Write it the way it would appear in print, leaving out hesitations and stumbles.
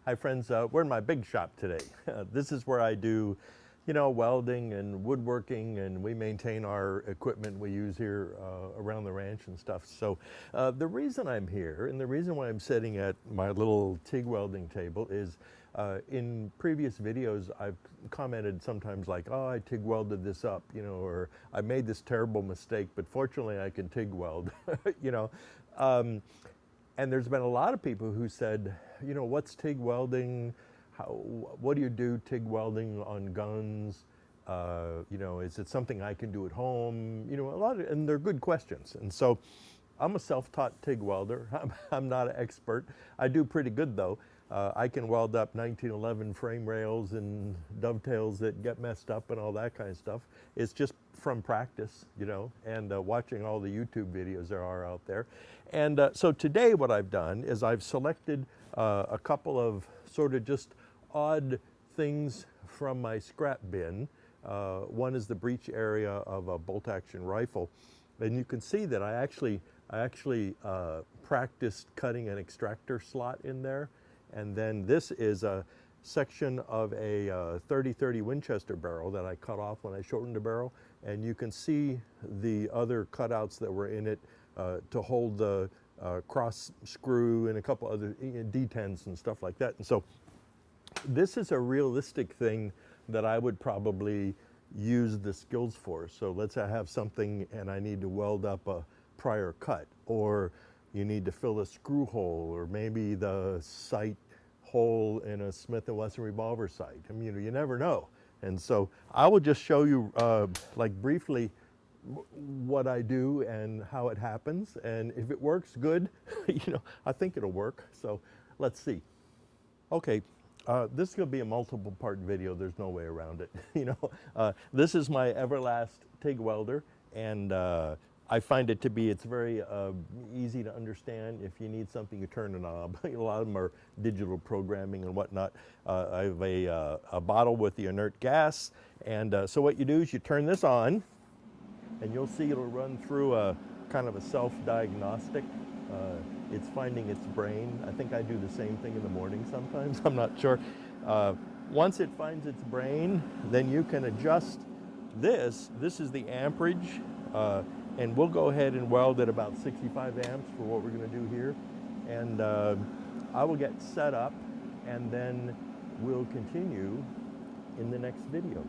Hi friends, we're in my big shop today. This is where I do, welding and woodworking, and we maintain our equipment we use here around the ranch and stuff. So the reason I'm here and the reason why I'm sitting at my little TIG welding table is in previous videos I've commented sometimes like, oh, I TIG welded this up, or I made this terrible mistake, but fortunately I can TIG weld, and there's been a lot of people who said, what's TIG welding? What do you do TIG welding on guns? Is it something I can do at home? And they're good questions. And so I'm a self-taught TIG welder. I'm not an expert. I do pretty good though. I can weld up 1911 frame rails and dovetails that get messed up and all that kind of stuff. It's just from practice, and watching all the YouTube videos there are out there. And so today what I've done is I've selected a couple of sort of just odd things from my scrap bin. One is the breech area of a bolt-action rifle. And you can see that I actually practiced cutting an extractor slot in there. And then this is a section of a 30-30 Winchester barrel that I cut off when I shortened the barrel. And you can see the other cutouts that were in it to hold the cross screw and a couple other detents and stuff like that. And so this is a realistic thing that I would probably use the skills for. So let's say I have something and I need to weld up a prior cut, or you need to fill a screw hole, or maybe the sight hole in a Smith & Wesson revolver sight. I mean, you never know. And so I will just show you like briefly what I do and how it happens. And if it works, good. I think it'll work. So let's see. Okay. This is going to be a multiple part video. There's no way around it. This is my Everlast TIG welder, and I find it to be, it's very easy to understand. If you need something, you turn a knob. A lot of them are digital programming and whatnot. I have a bottle with the inert gas, and so what you do is you turn this on, and you'll see it'll run through a kind of a self-diagnostic. It's finding its brain. I think I do the same thing in the morning sometimes. I'm not sure. Once it finds its brain, then you can adjust this. This is the amperage. And we'll go ahead and weld at about 65 amps for what we're going to do here. And I will get set up, and then we'll continue in the next video.